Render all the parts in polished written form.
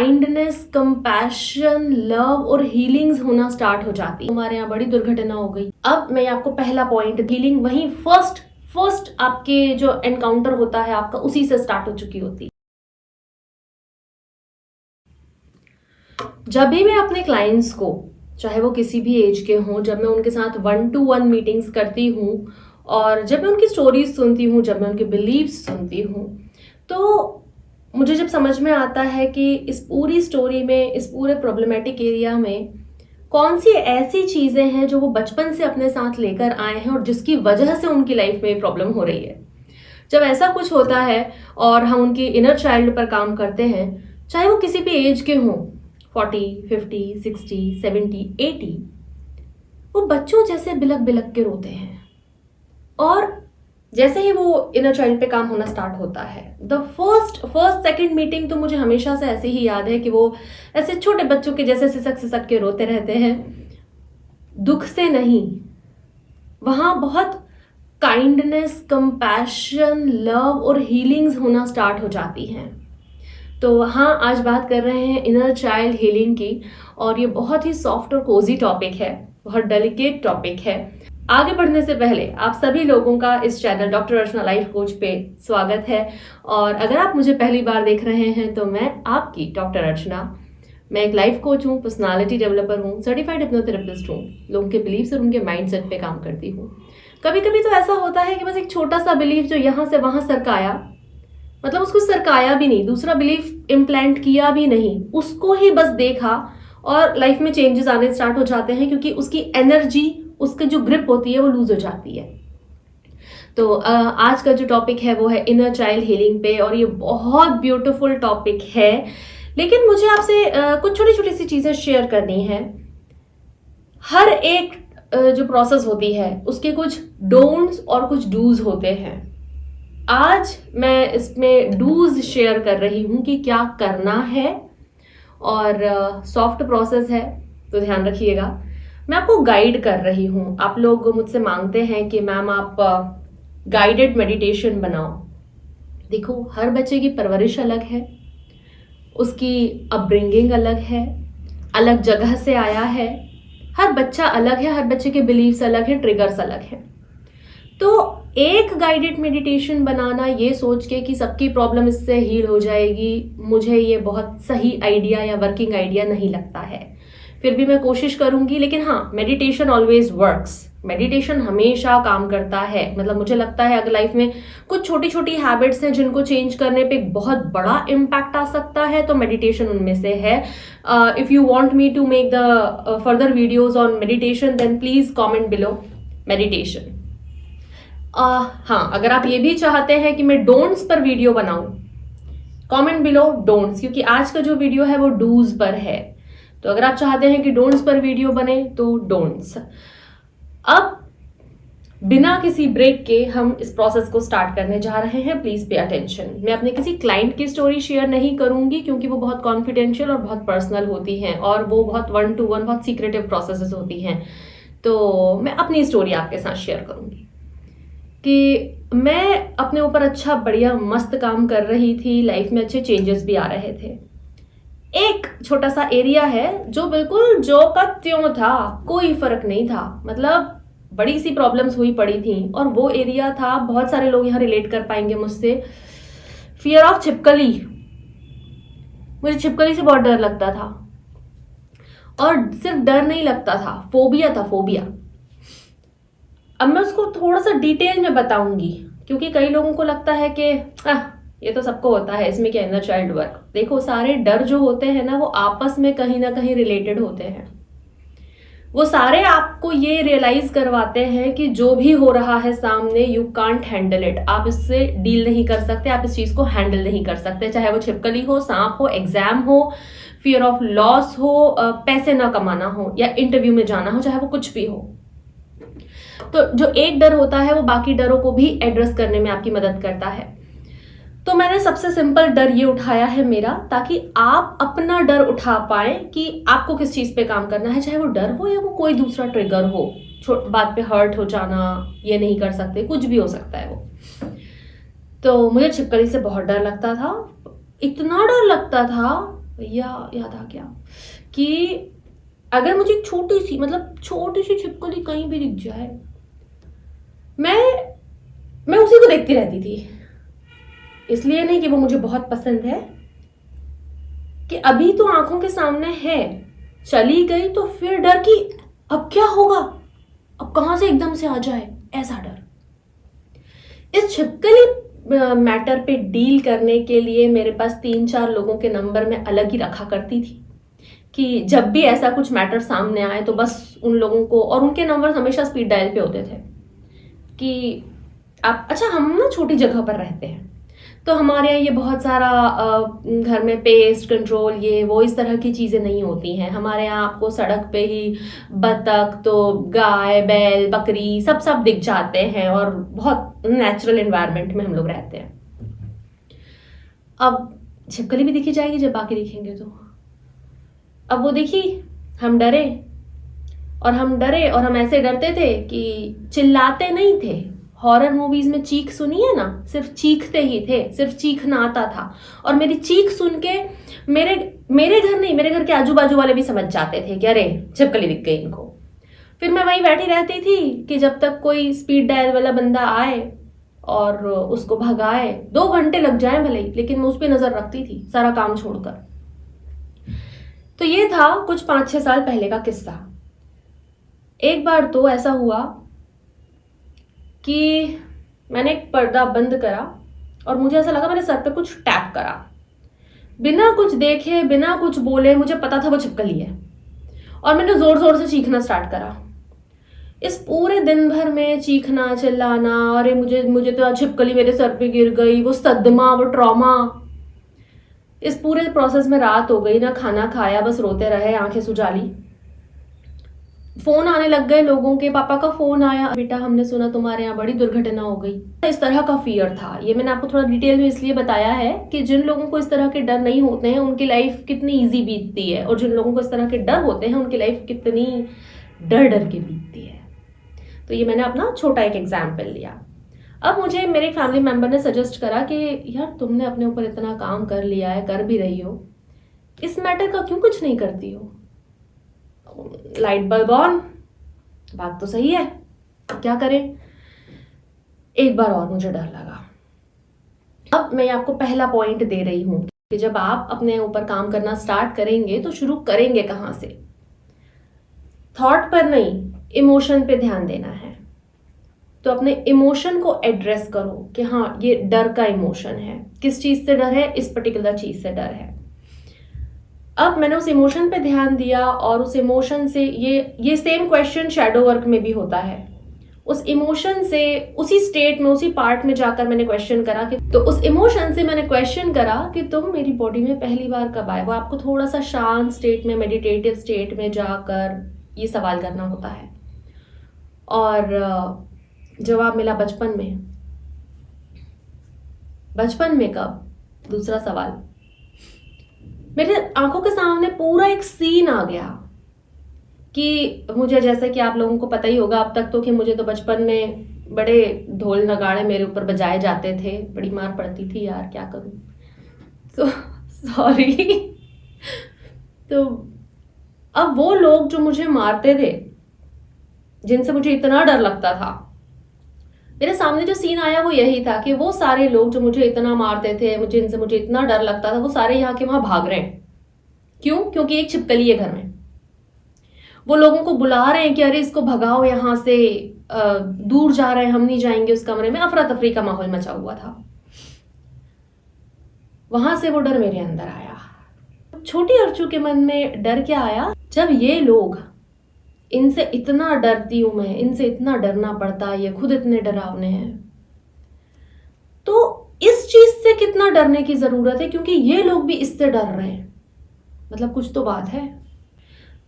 Kindness, compassion, love और healings होना start हो जाती है। हमारे यहाँ बड़ी दुर्घटना हो गई। अब मैं आपको पहला पॉइंट, हीलिंग वहीं फर्स्ट आपके जो एनकाउंटर होता है आपका, उसी से स्टार्ट हो चुकी होती है। जब भी मैं अपने क्लाइंट्स को, चाहे वो किसी भी एज के हों, जब मैं उनके साथ 1-to-1 मीटिंग्स करती हूँ और जब मैं उनकी स्टोरीज सुनती हूँ, जब मैं उनके बिलीव्स सुनती हूँ, तो मुझे जब समझ में आता है कि इस पूरी स्टोरी में, इस पूरे प्रॉब्लमेटिक एरिया में कौन सी ऐसी चीज़ें हैं जो वो बचपन से अपने साथ लेकर आए हैं और जिसकी वजह से उनकी लाइफ में प्रॉब्लम हो रही है। जब ऐसा कुछ होता है और हम उनकी इनर चाइल्ड पर काम करते हैं, चाहे वो किसी भी एज के हों, 40, 50, 60, 70, 80, वो बच्चों जैसे बिलक बिलक के रोते हैं। और जैसे ही वो इनर चाइल्ड पे काम होना स्टार्ट होता है, द फर्स्ट सेकंड मीटिंग तो मुझे हमेशा से ऐसे ही याद है कि वो ऐसे छोटे बच्चों के जैसे सिसक सिसक के रोते रहते हैं, दुख से नहीं। वहाँ बहुत काइंडनेस, कंपैशन, लव और हीलिंग्स होना स्टार्ट हो जाती हैं। तो हाँ, आज बात कर रहे हैं इनर चाइल्ड हीलिंग की, और ये बहुत ही सॉफ्ट और कोजी टॉपिक है, बहुत डेलिकेट टॉपिक है। आगे बढ़ने से पहले आप सभी लोगों का इस चैनल डॉक्टर अर्चना लाइफ कोच पे स्वागत है। और अगर आप मुझे पहली बार देख रहे हैं तो मैं आपकी डॉक्टर अर्चना, मैं एक लाइफ कोच हूँ, पर्सनालिटी डेवलपर हूँ, सर्टिफाइड हिप्नोथेरेपिस्ट हूँ, लोगों के बिलीव्स और उनके माइंडसेट पे काम करती हूँ। कभी कभी तो ऐसा होता है कि बस एक छोटा सा बिलीफ जो यहाँ से वहाँ सरकाया, मतलब उसको सरकाया भी नहीं, दूसरा बिलीफ इम्प्लांट किया भी नहीं, उसको ही बस देखा और लाइफ में चेंजेस आने स्टार्ट हो जाते हैं, क्योंकि उसकी एनर्जी, उसकी जो ग्रिप होती है वो लूज हो जाती है। तो आज का जो टॉपिक है वो है इनर चाइल्ड हीलिंग पे, और ये बहुत ब्यूटीफुल टॉपिक है। लेकिन मुझे आपसे कुछ छोटी छोटी सी चीज़ें शेयर करनी है। हर एक जो प्रोसेस होती है उसके कुछ डोंट्स और कुछ डूज होते हैं। आज मैं इसमें डूज शेयर कर रही हूँ कि क्या करना है, और सॉफ्ट प्रोसेस है तो ध्यान रखिएगा। मैं आपको गाइड कर रही हूँ। आप लोग मुझसे मांगते हैं कि मैम आप गाइडेड मेडिटेशन बनाओ। देखो, हर बच्चे की परवरिश अलग है, उसकी अपब्रिंगिंग अलग है, अलग जगह से आया है, हर बच्चा अलग है, हर बच्चे के बिलीव्स अलग हैं, ट्रिगर्स अलग हैं। तो एक गाइडेड मेडिटेशन बनाना ये सोच के कि सबकी प्रॉब्लम इससे हील हो जाएगी, मुझे ये बहुत सही आइडिया या वर्किंग आइडिया नहीं लगता है। फिर भी मैं कोशिश करूंगी, लेकिन हाँ, मेडिटेशन ऑलवेज वर्क्स। मेडिटेशन हमेशा काम करता है। मतलब मुझे लगता है अगर लाइफ में कुछ छोटी छोटी हैबिट्स हैं जिनको चेंज करने पे एक बहुत बड़ा इम्पैक्ट आ सकता है, तो मेडिटेशन उनमें से है। If you want me to make the further videos on meditation, then please comment below meditation. हाँ, अगर आप ये भी चाहते हैं कि मैं डोंट्स पर वीडियो बनाऊं, कमेंट बिलो डोंट्स, क्योंकि आज का जो वीडियो है वो डूज पर है। तो अगर आप चाहते हैं कि डोंट्स पर वीडियो बने तो डोंट्स। अब बिना किसी ब्रेक के हम इस प्रोसेस को स्टार्ट करने जा रहे हैं। Please pay attention. मैं अपने किसी क्लाइंट की स्टोरी शेयर नहीं करूंगी, क्योंकि वो बहुत कॉन्फिडेंशियल और बहुत पर्सनल होती हैं, और वो बहुत 1-to-1 बहुत सीक्रेटिव प्रोसेसेस होती हैं। तो मैं अपनी स्टोरी आपके साथ शेयर करूंगी कि मैं अपने ऊपर अच्छा बढ़िया मस्त काम कर रही थी, लाइफ में अच्छे चेंजेस भी आ रहे थे। एक छोटा सा एरिया है जो बिल्कुल जो का त्यों था, कोई फर्क नहीं था, मतलब बड़ी सी प्रॉब्लम्स हुई पड़ी थी, और वो एरिया था, बहुत सारे लोग यहाँ रिलेट कर पाएंगे मुझसे, फियर ऑफ छिपकली। मुझे छिपकली से बहुत डर लगता था, और सिर्फ डर नहीं लगता था, फोबिया था, फोबिया। अब मैं उसको थोड़ा सा डिटेल में बताऊंगी, क्योंकि कई लोगों को लगता है कि ये तो सबको होता है, इसमें क्या इनर चाइल्ड वर्क। देखो, सारे डर जो होते हैं ना, वो आपस में कहीं ना कहीं रिलेटेड होते हैं। वो सारे आपको ये रियलाइज करवाते हैं कि जो भी हो रहा है सामने, यू कांट हैंडल इट। आप इससे डील नहीं कर सकते, आप इस चीज को हैंडल नहीं कर सकते, चाहे वो छिपकली हो, सांप हो, एग्जाम हो, फियर ऑफ लॉस हो, पैसे ना कमाना हो, या इंटरव्यू में जाना हो, चाहे वो कुछ भी हो। तो जो एक डर होता है वो बाकी डरों को भी एड्रेस करने में आपकी मदद करता है। तो मैंने सबसे सिंपल डर ये उठाया है मेरा, ताकि आप अपना डर उठा पाए कि आपको किस चीज पे काम करना है, चाहे वो डर हो या वो कोई दूसरा ट्रिगर हो। बात पे हर्ट हो जाना, ये नहीं कर सकते, कुछ भी हो सकता है वो। तो मुझे छिपकली से बहुत डर लगता था, इतना डर लगता था भैया याद आ गया कि अगर मुझे छोटी सी छिपकली कहीं भी दिख जाए, मैं उसी को देखती रहती थी। इसलिए नहीं कि वो मुझे बहुत पसंद है, कि अभी तो आंखों के सामने है, चली गई तो फिर डर कि अब क्या होगा, अब कहां से एकदम से आ जाए, ऐसा डर। इस छिपकली मैटर पे डील करने के लिए मेरे पास 3-4 लोगों के नंबर मैं अलग ही रखा करती थी, कि जब भी ऐसा कुछ मैटर सामने आए तो बस उन लोगों को, और उनके नंबर हमेशा स्पीड डायल पे होते थे कि आप, अच्छा हम ना छोटी जगह पर रहते हैं तो हमारे यहाँ ये बहुत सारा घर में पेस्ट कंट्रोल ये वो इस तरह की चीज़ें नहीं होती हैं। हमारे यहाँ आपको सड़क पे ही बतख तो गाय बैल बकरी सब सब दिख जाते हैं, और बहुत नेचुरल एनवायरनमेंट में हम लोग रहते हैं। अब छिपकली भी दिखी जाएगी जब बाकी दिखेंगे तो। अब वो दिखी, हम डरे और हम ऐसे डरते थे कि चिल्लाते नहीं थे। हॉरर मूवीज में चीख सुनी है ना, सिर्फ चीखते ही थे, सिर्फ चीखना आता था। और मेरी चीख सुन के मेरे घर नहीं, मेरे घर के आजू बाजू वाले भी समझ जाते थे कि अरे छिपकली दिख गई इनको। फिर मैं वहीं बैठी रहती थी कि जब तक कोई स्पीड डायल वाला बंदा आए और उसको भगाए। 2 घंटे लग जाए भले ही, लेकिन मैं उस पर नजर रखती थी सारा काम छोड़कर। तो ये था कुछ 5-6 साल पहले का किस्सा। एक बार तो ऐसा हुआ कि मैंने एक पर्दा बंद करा और मुझे ऐसा लगा मैंने सर पे कुछ टैप करा। बिना कुछ देखे बिना कुछ बोले मुझे पता था वो छिपकली है, और मैंने जोर जोर से चीखना स्टार्ट करा। इस पूरे दिन भर में चीखना चिल्लाना, अरे मुझे तो छिपकली मेरे सर पे गिर गई, वो सदमा वो ट्रॉमा। इस पूरे प्रोसेस में रात हो गई, ना खाना खाया, बस रोते रहे, आंखें सुजाली। फोन आने लग गए लोगों के, पापा का फोन आया, बेटा हमने सुना तुम्हारे यहाँ बड़ी दुर्घटना हो गई। इस तरह का फियर था। ये मैंने आपको थोड़ा डिटेल में इसलिए बताया है कि जिन लोगों को इस तरह के डर नहीं होते हैं उनकी लाइफ कितनी इजी बीतती है, और जिन लोगों को इस तरह के डर होते हैं उनकी लाइफ कितनी डर डर के बीतती है। तो ये मैंने अपना छोटा एक एग्जाम्पल लिया। अब मुझे मेरे फैमिली मेंबर ने सजेस्ट करा कि यार तुमने अपने ऊपर इतना काम कर लिया है, कर भी रही हो, इस मैटर का क्यों कुछ नहीं करती हो। लाइट बल्ब ऑन, बात तो सही है, क्या करें। एक बार और मुझे डर लगा। अब मैं आपको पहला पॉइंट दे रही हूं कि जब आप अपने ऊपर काम करना स्टार्ट करेंगे तो शुरू करेंगे कहां से। थॉट पर नहीं, इमोशन पे ध्यान देना है। तो अपने इमोशन को एड्रेस करो कि हाँ ये डर का इमोशन है, किस चीज से डर है, इस पर्टिकुलर चीज से डर है। अब मैंने उस इमोशन पे ध्यान दिया, और उस इमोशन से ये सेम क्वेश्चन शैडो वर्क में भी होता है। उस इमोशन से उसी स्टेट में उसी पार्ट में जाकर मैंने क्वेश्चन करा कि, तो उस इमोशन से मैंने क्वेश्चन करा कि तुम मेरी बॉडी में पहली बार कब आए। वो आपको थोड़ा सा शांत स्टेट में, मेडिटेटिव स्टेट में जाकर ये सवाल करना होता है। और जवाब मिला बचपन में। बचपन में कब? दूसरा सवाल। मेरे आंखों के सामने पूरा एक सीन आ गया कि मुझे, जैसे कि आप लोगों को पता ही होगा अब तक तो, कि मुझे तो बचपन में बड़े ढोल नगाड़े मेरे ऊपर बजाए जाते थे, बड़ी मार पड़ती थी यार, क्या करूं। तो सॉरी। तो अब वो लोग जो मुझे मारते थे, जिनसे मुझे इतना डर लगता था, मेरे सामने जो सीन आया वो यही था कि वो सारे लोग जो मुझे इतना मारते थे, जिनसे मुझे इतना डर लगता था, वो सारे यहाँ के वहां भाग रहे हैं। क्यों? क्योंकि एक छिपकली है घर में। वो लोगों को बुला रहे हैं कि अरे इसको भगाओ यहाँ से, दूर जा रहे हैं, हम नहीं जाएंगे उस कमरे में। अफरा तफरी का माहौल मचा हुआ था। वहां से वो डर मेरे अंदर आया। छोटी अर्चू के मन में डर क्या आया, जब ये लोग, इनसे इतना डरती हूं मैं, इनसे इतना डरना पड़ता है, ये खुद इतने डरावने हैं, तो इस चीज से कितना डरने की जरूरत है, क्योंकि ये लोग भी इससे डर रहे हैं, मतलब कुछ तो बात है।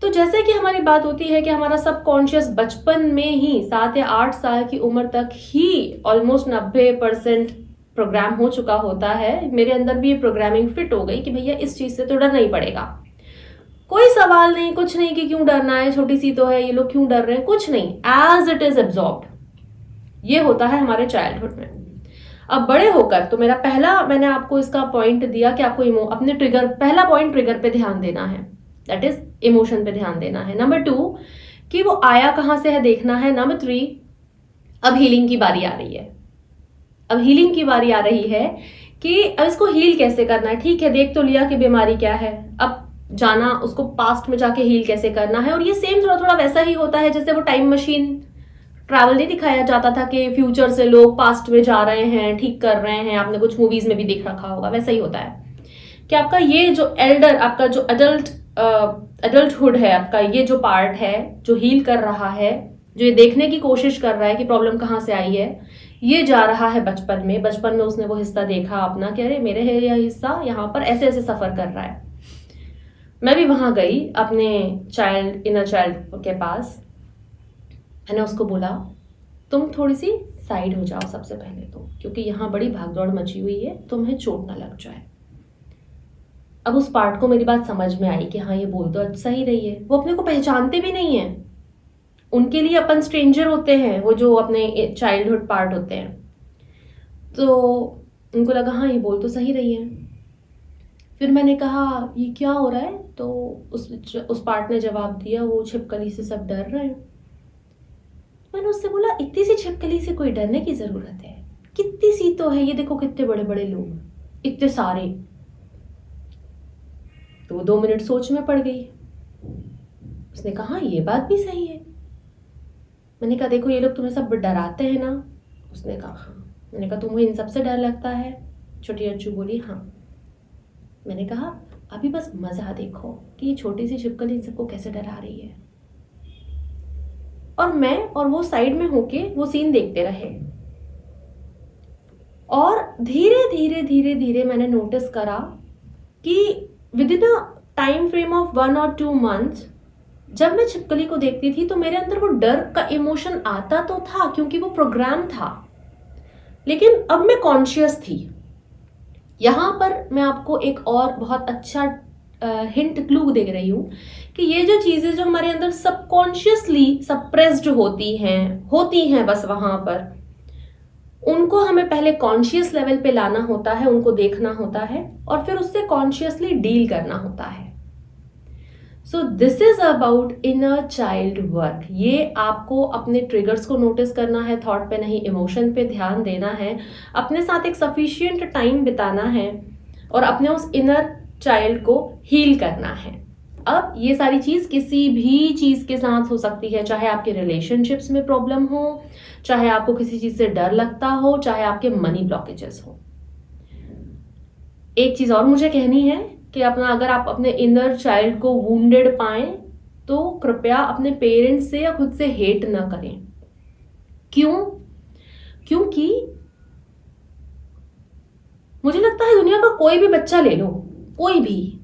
तो जैसे कि हमारी बात होती है कि हमारा सबकॉन्शियस बचपन में ही 7 या 8 साल की उम्र तक ही ऑलमोस्ट 90% प्रोग्राम हो चुका होता है। मेरे अंदर भी ये प्रोग्रामिंग फिट हो गई कि भैया इस चीज से तो डरना ही पड़ेगा, कोई सवाल नहीं, कुछ नहीं कि क्यों डरना है, छोटी सी तो है, ये लोग क्यों डर रहे हैं, कुछ नहीं, एज इट इज एब्जॉर्ब्ड। ये होता है हमारे चाइल्डहुड में। अब बड़े होकर तो मेरा पहला मैंने आपको इसका पॉइंट दिया कि आपको अपने ट्रिगर, पहला पॉइंट ट्रिगर पे ध्यान देना है, दैट इज इमोशन पे ध्यान देना है। नंबर 2 कि वो आया कहाँ से है देखना है। नंबर 3 अब हीलिंग की बारी आ रही है। अब हीलिंग की बारी आ रही है कि अब इसको हील कैसे करना है। ठीक है, देख तो लिया कि बीमारी क्या है, अब जाना उसको पास्ट में जाके हील कैसे करना है। और ये सेम थोड़ा थोड़ा वैसा ही होता है जैसे वो टाइम मशीन ट्रैवल नहीं दिखाया जाता था कि फ्यूचर से लोग पास्ट में जा रहे हैं, ठीक कर रहे हैं, आपने कुछ मूवीज में भी देख रखा होगा, वैसा ही होता है कि आपका ये जो एल्डर, आपका जो अडल्टहुड है, आपका ये जो पार्ट है जो हील कर रहा है, जो ये देखने की कोशिश कर रहा है कि प्रॉब्लम कहाँ से आई है, ये जा रहा है बचपन में। बचपन में उसने वो हिस्सा देखा अपना कि अरे मेरे है यह हिस्सा यहाँ पर ऐसे ऐसे सफर कर रहा है। मैं भी वहां गई अपने चाइल्ड, इनर चाइल्ड के पास। मैंने उसको बोला तुम थोड़ी सी साइड हो जाओ सबसे पहले तो, क्योंकि यहाँ बड़ी भागदौड़ मची हुई है, तुम्हें चोट ना लग जाए। अब उस पार्ट को मेरी बात समझ में आई कि हाँ ये बोल तो सही रही है। वो अपने को पहचानते भी नहीं है, उनके लिए अपन स्ट्रेंजर होते हैं, वो जो अपने चाइल्डहुड पार्ट होते हैं। तो उनको लगा हाँ ये बोल तो सही रही है। फिर मैंने कहा ये क्या हो रहा है, तो उस पार्ट ने जवाब दिया वो छिपकली से सब डर रहे हैं। मैंने उससे बोला इतनी सी छिपकली से कोई डरने की जरूरत है, कितनी सी तो है, ये देखो कितने बड़े बड़े लोग, इतने सारे। तो वो 2 मिनट सोच में पड़ गई। उसने कहा ये बात भी सही है। मैंने कहा देखो ये लोग तुम्हें सब डराते हैं ना। उसने कहा हाँ। मैंने कहा तुम्हें इन सब से डर लगता है। छोटी अच्छू बोली हाँ। मैंने कहा अभी बस मजा देखो कि ये छोटी सी छिपकली इन सबको कैसे डरा रही है। और मैं और वो साइड में होके वो सीन देखते रहे। और धीरे धीरे धीरे धीरे मैंने नोटिस करा कि with in a time frame of 1 और 2 मंथ जब मैं छिपकली को देखती थी तो मेरे अंदर वो डर का इमोशन आता तो था क्योंकि वो प्रोग्राम था, लेकिन अब मैं कॉन्शियस थी। यहां पर मैं आपको एक और बहुत अच्छा हिंट क्लू दे रही हूं कि ये जो चीजें जो हमारे अंदर सबकॉन्शियसली सप्रेस्ड होती हैं बस वहां पर, उनको हमें पहले कॉन्शियस लेवल पे लाना होता है, उनको देखना होता है और फिर उससे कॉन्शियसली डील करना होता है। So this is about inner child work. ये आपको अपने ट्रिगर्स को नोटिस करना है, थॉट पे नहीं, इमोशन पे ध्यान देना है, अपने साथ एक सफिशिएंट टाइम बिताना है और अपने उस इनर चाइल्ड को हील करना है। अब ये सारी चीज किसी भी चीज के साथ हो सकती है, चाहे आपके रिलेशनशिप्स में प्रॉब्लम हो, चाहे आपको किसी चीज से डर लगता हो, चाहे आपके मनी ब्लॉकेजेस हो। एक चीज और मुझे कहनी है कि अगर आप अपने इनर चाइल्ड को वुंडेड पाएं तो कृपया अपने पेरेंट्स से या खुद से हेट ना करें। क्यों? क्योंकि मुझे लगता है दुनिया का कोई भी बच्चा ले लो, कोई भी,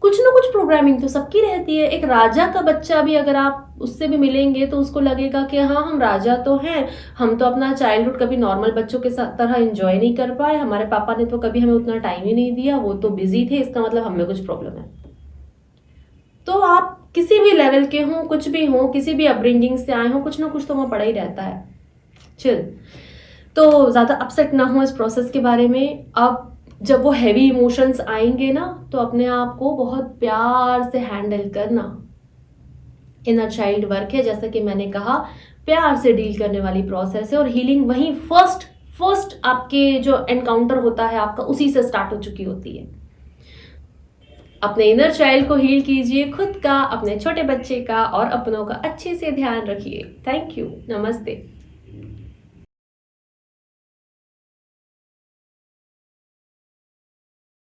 कुछ ना कुछ प्रोग्रामिंग तो सबकी रहती है। एक राजा का बच्चा भी अगर आप उससे भी मिलेंगे तो उसको लगेगा कि हाँ हम राजा तो हैं, हम तो अपना चाइल्डहुड कभी नॉर्मल बच्चों के तरह एंजॉय नहीं कर पाए, हमारे पापा ने तो कभी हमें उतना टाइम ही नहीं दिया, वो तो बिजी थे, इसका मतलब हमें कुछ प्रॉब्लम है। तो आप किसी भी लेवल के हों, कुछ भी हो, किसी भी अपब्रिंगिंग से आए हो, कुछ ना कुछ तो वहां पड़ा ही रहता है। चिल। तो ज्यादा अपसेट ना हो इस प्रोसेस के बारे में। अब जब वो हैवी इमोशंस आएंगे ना तो अपने आप को बहुत प्यार से हैंडल करना इनर चाइल्ड वर्क है। जैसा कि मैंने कहा, प्यार से डील करने वाली प्रोसेस है और हीलिंग वहीं फर्स्ट आपके जो एनकाउंटर होता है आपका, उसी से स्टार्ट हो चुकी होती है। अपने इनर चाइल्ड को हील कीजिए, खुद का, अपने छोटे बच्चे का और अपनों का अच्छे से ध्यान रखिए। Thank you. नमस्ते।